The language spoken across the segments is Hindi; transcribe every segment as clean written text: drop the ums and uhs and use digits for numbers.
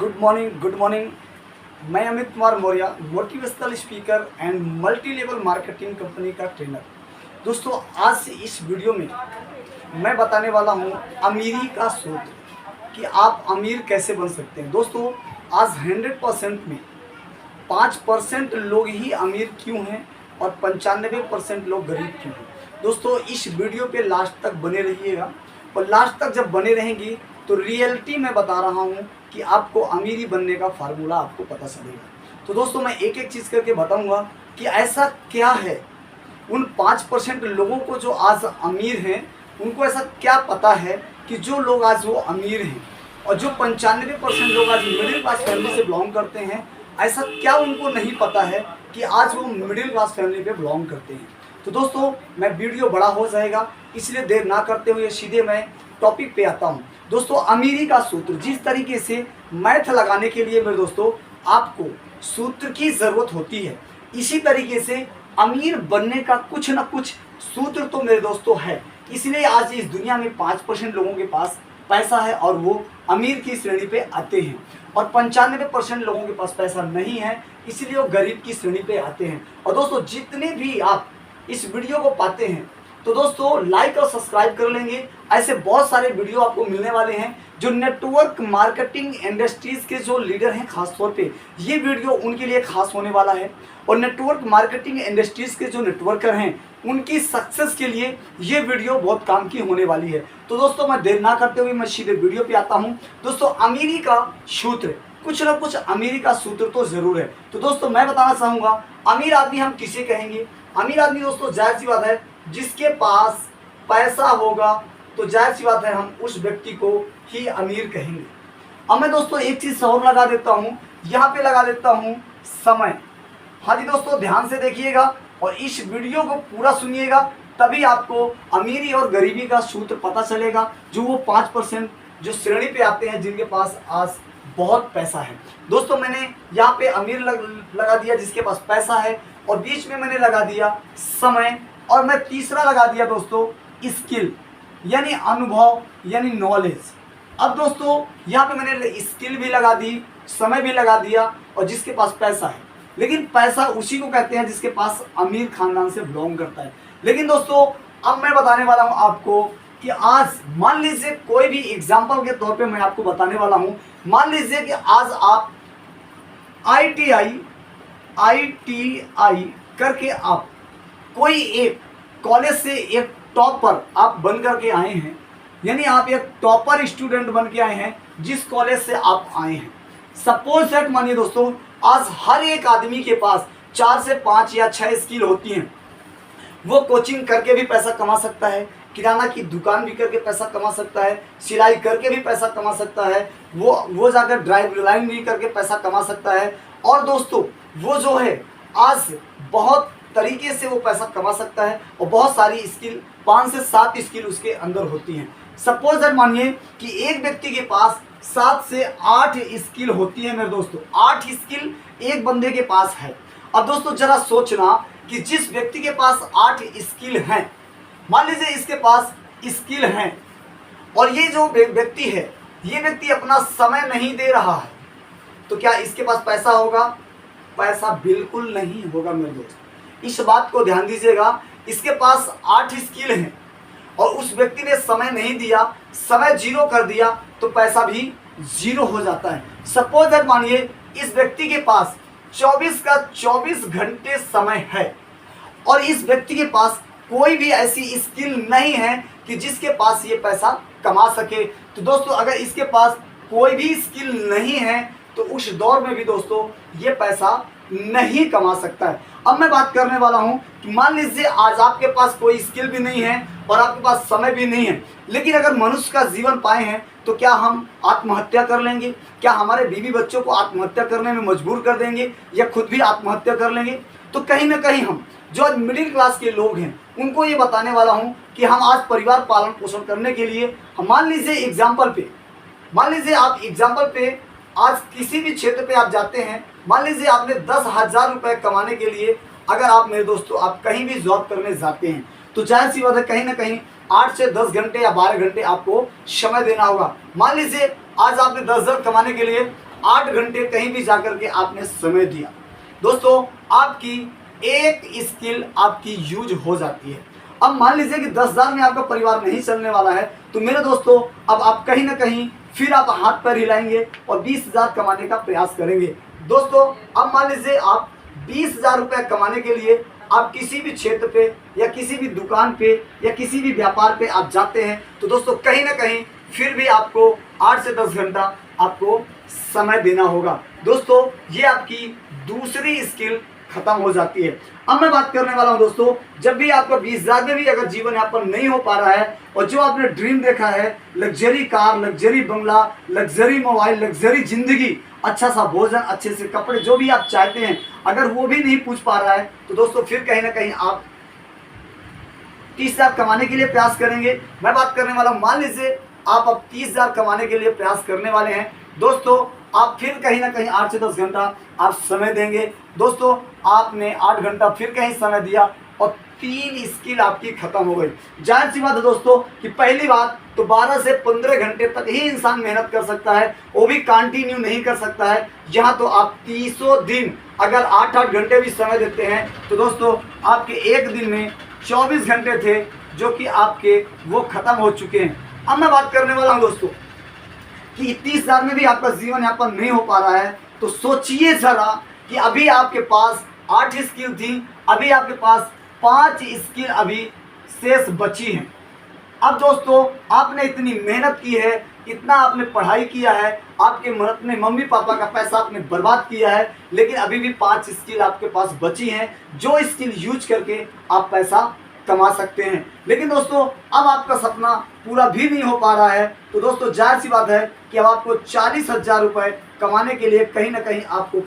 Good morning. मैं Amit Kumar Maurya, motivational speaker and multi level marketing company का ट्रेनर। दोस्तों, आज इस वीडियो में मैं बताने वाला हूं अमीरी का सूत्र कि आप अमीर कैसे बन सकते हैं। दोस्तों, आज 100% में 5% लोग ही अमीर क्यों हैं और 95% लोग गरीब क्यों हैं। दोस्तों, इस वीडियो पे लास्ट तक बने रहिएगा और लास्ट तक जब बने रहेंगी तो रियलिटी में बता रहा हूँ कि आपको अमीरी बनने का फार्मूला आपको पता चलेगा। तो दोस्तों, मैं एक एक चीज़ करके बताऊंगा कि ऐसा क्या है उन 5% लोगों को जो आज अमीर हैं, उनको ऐसा क्या पता है कि जो लोग आज वो अमीर हैं, और जो 95% लोग आज मिडिल क्लास फैमिली से बिलोंग करते हैं, ऐसा क्या उनको नहीं पता है कि आज वो मिडिल क्लास फैमिली पे बिलोंग करते हैं। तो दोस्तों, मैं वीडियो बड़ा हो जाएगा, इसलिए देर ना करते हुए सीधे मैं टॉपिक पे आता हूँ। दोस्तों, अमीरी का सूत्र, जिस तरीके से मैथ लगाने के लिए मेरे दोस्तों आपको सूत्र की ज़रूरत होती है, इसी तरीके से अमीर बनने का कुछ ना कुछ सूत्र तो मेरे दोस्तों है। इसलिए आज इस दुनिया में 5% लोगों के पास पैसा है और वो अमीर की श्रेणी पे आते हैं, और 95% लोगों के पास पैसा नहीं है, इसलिए वो गरीब की श्रेणी पे आते हैं। और दोस्तों, जितने भी आप इस वीडियो को पाते हैं तो दोस्तों लाइक और सब्सक्राइब कर लेंगे। ऐसे बहुत सारे वीडियो आपको मिलने वाले हैं जो नेटवर्क मार्केटिंग इंडस्ट्रीज के जो लीडर हैं, खास तौर पे ये वीडियो उनके लिए खास होने वाला है। और नेटवर्क मार्केटिंग इंडस्ट्रीज के जो नेटवर्कर हैं, उनकी सक्सेस के लिए ये वीडियो बहुत काम की होने वाली है। तो दोस्तों, मैं देर ना करते हुए मैं सीधे वीडियो पे आता हूँ। दोस्तों, अमीरी का सूत्र, कुछ ना कुछ अमीरी का सूत्र तो जरूर है। तो दोस्तों, मैं बताना चाहूँगा अमीर आदमी हम किसे कहेंगे। अमीर आदमी दोस्तों, जाहिर सी बात है, जिसके पास पैसा होगा तो जाहिर सी बात है हम उस व्यक्ति को ही अमीर कहेंगे। अब मैं दोस्तों एक चीज़ और लगा देता हूँ, यहाँ पे लगा देता हूँ समय। हाँ जी दोस्तों, ध्यान से देखिएगा और इस वीडियो को पूरा सुनिएगा, तभी आपको अमीरी और गरीबी का सूत्र पता चलेगा। जो वो 5% जो श्रेणी पे आते हैं, जिनके पास आज बहुत पैसा है। दोस्तों, मैंने यहाँ पे अमीर लगा दिया जिसके पास पैसा है, और बीच में मैंने लगा दिया समय, और मैं तीसरा लगा दिया दोस्तों स्किल, यानी अनुभव, यानी नॉलेज। अब दोस्तों, यहाँ पे मैंने स्किल भी लगा दी, समय भी लगा दिया, और जिसके पास पैसा है। लेकिन पैसा उसी को कहते हैं जिसके पास अमीर खानदान से बिलोंग करता है। लेकिन दोस्तों, अब मैं बताने वाला हूँ आपको कि आज मान लीजिए कोई भी एग्जाम्पल के तौर पे मैं आपको बताने वाला हूँ। मान लीजिए कि आज आप ITI करके आप कोई एक कॉलेज से एक टॉपर आप बन करके आए हैं, यानी आप एक टॉपर स्टूडेंट बन के आए हैं जिस कॉलेज से आप आए हैं। सपोज दैट, मानिए दोस्तों, आज हर एक आदमी के पास 4 से 5 या 6 स्किल होती हैं। वो कोचिंग करके भी पैसा कमा सकता है, किराना की दुकान भी करके पैसा कमा सकता है, सिलाई करके भी पैसा कमा सकता है, वो जाकर ड्राइव लाइन भी करके पैसा कमा सकता है। और दोस्तों, वो जो है आज बहुत तरीके से वो पैसा कमा सकता है, और बहुत सारी स्किल, 5 से 7 स्किल उसके अंदर होती हैं। सपोज दैट, मानिए कि एक व्यक्ति के पास 7 से 8 स्किल होती है। मेरे दोस्तों, 8 स्किल एक बंदे के पास है। अब दोस्तों, जरा सोचना कि जिस व्यक्ति के पास 8 स्किल हैं, मान लीजिए इसके पास स्किल हैं, और ये जो व्यक्ति है, ये व्यक्ति अपना समय नहीं दे रहा है, तो क्या इसके पास पैसा होगा? पैसा बिल्कुल नहीं होगा मेरे दोस्त। इस बात को ध्यान दीजिएगा। इसके पास 8 स्किल हैं और उस व्यक्ति ने समय नहीं दिया, समय 0 कर दिया, तो पैसा भी 0 हो जाता है। सपोज दैट, मानिए इस व्यक्ति के पास 24 का 24 घंटे समय है, और इस व्यक्ति के पास कोई भी ऐसी स्किल नहीं है कि जिसके पास ये पैसा कमा सके। तो दोस्तों, अगर इसके पास कोई भी स्किल नहीं है तो उस दौर में भी दोस्तों ये पैसा नहीं कमा सकता है। अब मैं बात करने वाला हूं कि मान लीजिए आज आपके पास कोई स्किल भी नहीं है और आपके पास समय भी नहीं है, लेकिन अगर मनुष्य का जीवन पाए हैं तो क्या हम आत्महत्या कर लेंगे? क्या हमारे बीवी बच्चों को आत्महत्या करने में मजबूर कर देंगे या खुद भी आत्महत्या कर लेंगे? तो कहीं ना कहीं हम जो आज मिडिल क्लास के लोग हैं, उनको ये बताने वाला हूँ कि हम आज परिवार पालन पोषण करने के लिए, मान लीजिए एग्जाम्पल पे आज किसी भी क्षेत्र पे आप जाते हैं, मान लीजिए आपने 10,000 रुपये कमाने के लिए अगर आप, मेरे दोस्तों, आप कहीं भी जॉब करने जाते हैं, तो जाहिर सी बात है कहीं ना कहीं 8 से 10 घंटे या 12 घंटे आपको समय देना होगा। मान लीजिए आज आपने 10,000 कमाने के लिए 8 घंटे कहीं भी जाकर के आपने समय दिया। दोस्तों आपकी एक स्किल आपकी यूज हो जाती है। अब मान लीजिए कि 10,000 में आपका परिवार नहीं चलने वाला है, तो मेरे दोस्तों अब आप कहीं ना कहीं फिर आप हाथ पैर हिलाएंगे और 20,000 कमाने का प्रयास करेंगे। दोस्तों अब मान लीजिए आप 20,000 रुपये कमाने के लिए आप किसी भी क्षेत्र पे या किसी भी दुकान पे या किसी भी व्यापार पे आप जाते हैं, तो दोस्तों कहीं ना कहीं फिर भी आपको 8 से 10 घंटा आपको समय देना होगा। दोस्तों ये आपकी दूसरी स्किल खत्म हो जाती है। अब मैं बात करने वाला हूं दोस्तों, जब भी आपका 20,000 में भी अगर जीवन यापन नहीं हो पा रहा है और जो आपने ड्रीम देखा है, लग्जरी कार, लग्जरी बंगला, लग्जरी मोबाइल, लग्जरी जिंदगी, अच्छा सा भोजन, अच्छे से कपड़े, जो भी आप चाहते हैं, अगर वो भी नहीं पूछ पा रहा है, तो दोस्तों फिर कहीं ना कहीं आप 30,000 कमाने के लिए प्रयास करेंगे। मैं बात करने वाला हूं, मान लीजिए आप अब 30,000 कमाने के लिए प्रयास करने वाले हैं। दोस्तों आप फिर कहीं ना कहीं 8 से 10 घंटा आप समय देंगे। दोस्तों आपने 8 घंटा फिर कहीं समय दिया और 3 स्किल आपकी खत्म हो गई। जाहिर सी बात है दोस्तों कि पहली बात तो 12 से 15 घंटे तक ही इंसान मेहनत कर सकता है, वो भी कंटिन्यू नहीं कर सकता है। यहाँ तो आप 30 दिन अगर 8-8 घंटे भी समय देते हैं, तो दोस्तों आपके एक दिन में 24 घंटे थे जो कि आपके वो खत्म हो चुके हैं। अब मैं बात करने वाला हूँ दोस्तों कि 30,000 में भी आपका जीवन यापन नहीं हो पा रहा है, तो सोचिए जरा कि अभी आपके पास 8 स्किल थी, अभी आपके पास 5 स्किल अभी शेष बची हैं। अब दोस्तों आपने इतनी मेहनत की है, इतना आपने पढ़ाई किया है, आपके अपने मम्मी पापा का पैसा आपने बर्बाद किया है, लेकिन अभी भी 5 स्किल आपके पास बची हैं, जो स्किल यूज करके आप पैसा कमा सकते हैं। लेकिन दोस्तों अब आपका सपना पूरा भी नहीं हो पा रहा है, तो दोस्तों जाहिर सी बात है कि अब आपको 40,000 रुपये कमाने के लिए कहीं ना कहीं आपको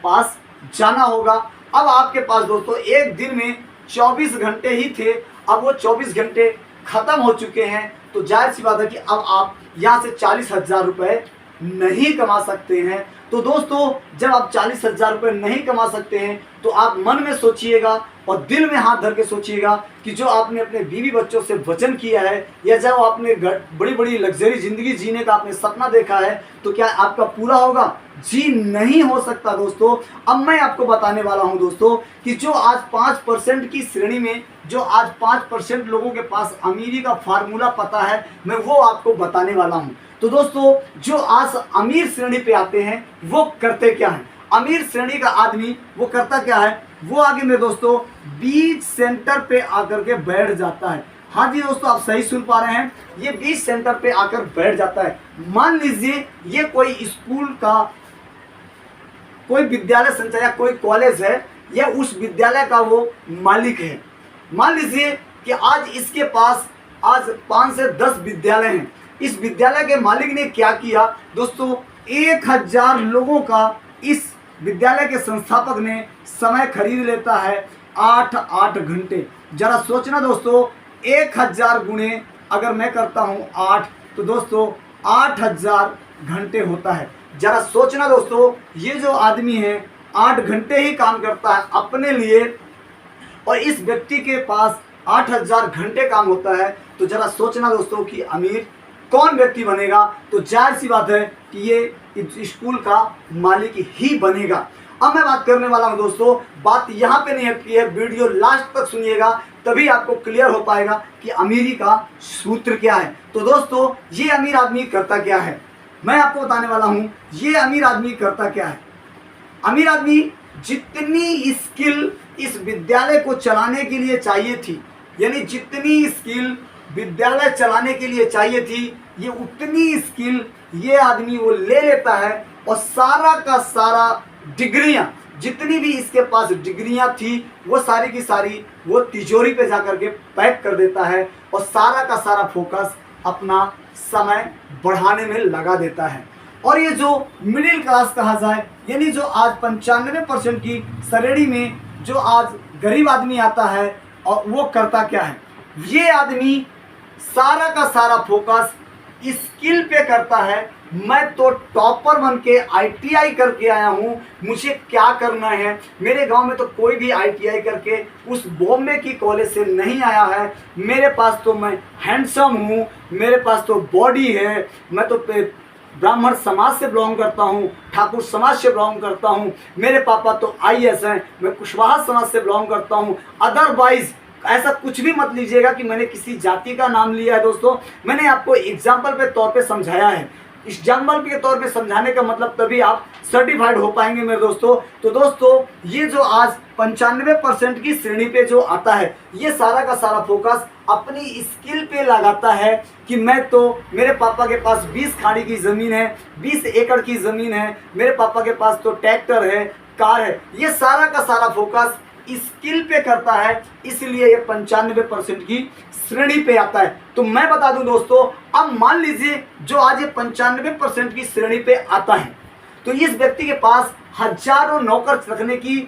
पास जाना होगा। अब आपके पास दोस्तों एक दिन में 24 घंटे ही थे, अब वो 24 घंटे खत्म हो चुके हैं, तो जाहिर सी बात है कि अब आप यहाँ से 40,000 रुपये नहीं कमा सकते हैं। तो दोस्तों जब आप 40,000 रुपये नहीं कमा सकते हैं, तो आप मन में सोचिएगा और दिल में हाथ धर के सोचिएगा कि जो आपने अपने बीवी बच्चों से वचन किया है या जब आपने बड़ी बड़ी लग्जरी ज़िंदगी जीने का आपने सपना देखा है, तो क्या आपका पूरा होगा? जी नहीं हो सकता दोस्तों। अब मैं आपको बताने वाला हूं दोस्तों कि जो आज 5% की श्रेणी में, जो आज 5% लोगों के पास अमीरी का फार्मूला पता है, मैं वो आपको बताने वाला हूं। तो दोस्तों जो आज अमीर श्रेणी पे आते हैं वो करते क्या है? अमीर श्रेणी का आदमी वो करता क्या है? वो आगे मेरे दोस्तों बीच सेंटर पे आकर के बैठ जाता है। हाँ जी दोस्तों, आप सही सुन पा रहे हैं, ये बीच सेंटर पे आकर बैठ जाता है। मान लीजिए ये कोई स्कूल का कोई विद्यालय संचालक या कोई कॉलेज है, या उस विद्यालय का वो मालिक है। मान लीजिए कि आज इसके पास आज 5 से 10 विद्यालय हैं। इस विद्यालय के मालिक ने क्या किया दोस्तों, 1,000 लोगों का इस विद्यालय के संस्थापक ने समय खरीद लेता है 8-8 घंटे। जरा सोचना दोस्तों, 1,000 गुणे अगर मैं करता हूँ 8, तो दोस्तों 8,000 घंटे होता है। जरा सोचना दोस्तों, ये जो आदमी है 8 घंटे ही काम करता है अपने लिए, और इस व्यक्ति के पास 8,000 घंटे काम होता है। तो जरा सोचना दोस्तों कि अमीर कौन व्यक्ति बनेगा? तो जाहिर सी बात है कि ये स्कूल का मालिक ही बनेगा। अब मैं बात करने वाला हूं दोस्तों, बात यहाँ पे नहीं हटती है, वीडियो लास्ट तक सुनिएगा, तभी आपको क्लियर हो पाएगा कि अमीरी का सूत्र क्या है। तो दोस्तों ये अमीर आदमी करता क्या है, मैं आपको बताने वाला हूं। ये अमीर आदमी करता क्या है? अमीर आदमी जितनी स्किल इस विद्यालय को चलाने के लिए चाहिए थी, यानी जितनी स्किल विद्यालय चलाने के लिए चाहिए थी, ये उतनी स्किल ये आदमी वो ले लेता है, और सारा का सारा डिग्रियां, जितनी भी इसके पास डिग्रियां थी, वो सारी की सारी वो तिजोरी पे जाकर के पैक कर देता है, और सारा का सारा फोकस अपना समय बढ़ाने में लगा देता है। और ये जो मिडिल क्लास कहा जाए, यानी जो आज 95% की श्रेणी में जो आज गरीब आदमी आता है, और वो करता क्या है? ये आदमी सारा का सारा फोकस स्किल पे करता है। मैं तो टॉपर बन के ITI करके आया हूँ, मुझे क्या करना है? मेरे गांव में तो कोई भी ITI करके उस बॉम्बे की कॉलेज से नहीं आया है। मेरे पास तो मैं हैंडसम हूँ, मेरे पास तो बॉडी है, मैं तो ब्राह्मण समाज से बिलोंग करता हूँ, ठाकुर समाज से बिलोंग करता हूँ, मेरे पापा तो आईएएस हैं, मैं कुशवाहा समाज से बिलोंग करता हूँ। अदरवाइज ऐसा कुछ भी मत लीजिएगा कि मैंने किसी जाति का नाम लिया है। दोस्तों मैंने आपको एग्जाम्पल के तौर पे समझाया है, इस एग्जाम्पल के तौर पे समझाने का मतलब तभी आप सर्टिफाइड हो पाएंगे मेरे दोस्तों। तो दोस्तों ये जो आज 95% की श्रेणी पे जो आता है, ये सारा का सारा फोकस अपनी स्किल पे लगाता है कि मैं तो, मेरे पापा के पास 20 खाड़ी की ज़मीन है, 20 एकड़ की ज़मीन है, मेरे पापा के पास तो ट्रैक्टर है, कार है। ये सारा का सारा फोकस स्किल पे करता है, इसलिए ये 95% की श्रेणी पे आता है। तो मैं बता दूं दोस्तों, अब मान लीजिए जो आज ये 95% की श्रेणी पे आता है, तो इस व्यक्ति के पास हजारों नौकर रखने की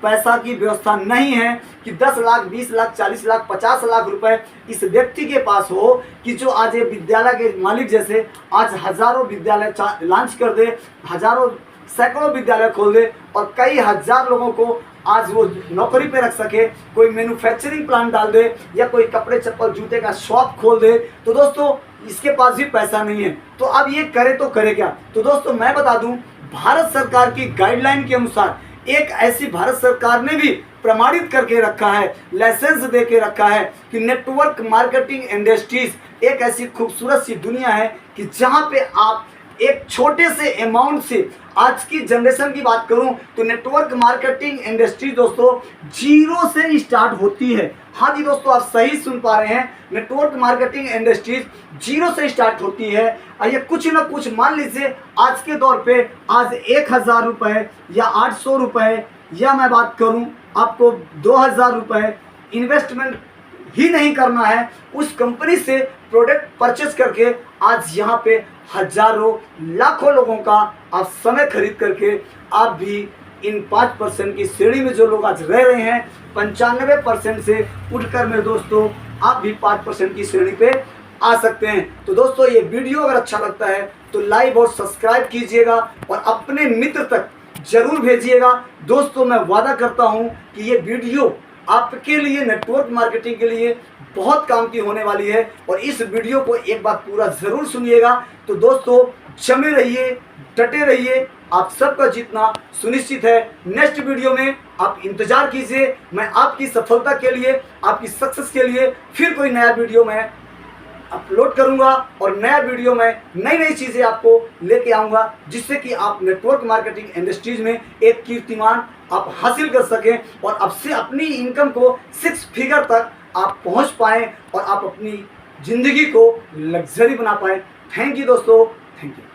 पैसा की व्यवस्था नहीं है कि 10 लाख, 20 लाख, 40 लाख, 50 लाख रुपए इस व्यक्ति के पास हो कि जो आज ये विद्यालय के मालिक जैसे आज हजारों विद्यालय लॉन्च कर दे, हजारों सैकड़ों विद्यालय खोल दे और कई हजार लोगों को आज वो नौकरी पे रख सके, कोई मैन्युफैक्चरिंग प्लांट डाल दे या कोई कपड़े चप्पल जूते का शॉप खोल दे। तो दोस्तों इसके पास भी पैसा नहीं है, तो अब ये करे तो करे क्या। तो दोस्तों मैं बता दूं, भारत सरकार की गाइडलाइन के अनुसार एक ऐसी भारत सरकार ने भी प्रमाणित करके रखा है, लाइसेंस दे के रखा है कि नेटवर्क मार्केटिंग इंडस्ट्रीज एक ऐसी खूबसूरत सी दुनिया है कि जहां पे आप एक छोटे से अमाउंट से, आज की जनरेशन की बात करूं तो नेटवर्क मार्केटिंग इंडस्ट्री दोस्तों जीरो से स्टार्ट होती है। हाँ जी दोस्तों, आप सही सुन पा रहे हैं, नेटवर्क मार्केटिंग इंडस्ट्रीज जीरो से स्टार्ट होती है। और ये कुछ ना कुछ, मान लीजिए आज के दौर पे आज 1000 रुपये या 800 रुपये, या मैं बात करूं आपको 2000 रुपये इन्वेस्टमेंट ही नहीं करना है, उस कंपनी से प्रोडक्ट परचेज करके आज यहाँ पे हजारों लाखों लोगों का आप समय खरीद करके आप भी इन 5% की श्रेणी में जो लोग आज रह रहे हैं, 95% से उठकर मेरे दोस्तों आप भी 5% की श्रेणी पे आ सकते हैं। तो दोस्तों ये वीडियो अगर अच्छा लगता है तो लाइक और सब्सक्राइब कीजिएगा और अपने मित्र तक जरूर भेजिएगा। दोस्तों मैं वादा करता हूँ कि ये वीडियो आपके लिए, नेटवर्क मार्केटिंग के लिए बहुत काम की होने वाली है और इस वीडियो को एक बार पूरा ज़रूर सुनिएगा। तो दोस्तों जमे रहिए, डटे रहिए, आप सबका जीतना सुनिश्चित है। नेक्स्ट वीडियो में आप इंतजार कीजिए, मैं आपकी सफलता के लिए, आपकी सक्सेस के लिए फिर कोई नया वीडियो में अपलोड करूंगा और नया वीडियो में नई नई चीज़ें आपको लेके आऊँगा, जिससे कि आप नेटवर्क मार्केटिंग इंडस्ट्रीज में एक कीर्तिमान आप हासिल कर सकें और अब से अपनी इनकम को 6 फिगर तक आप पहुंच पाएं और आप अपनी ज़िंदगी को लग्जरी बना पाएं। थैंक यू दोस्तों, थैंक यू।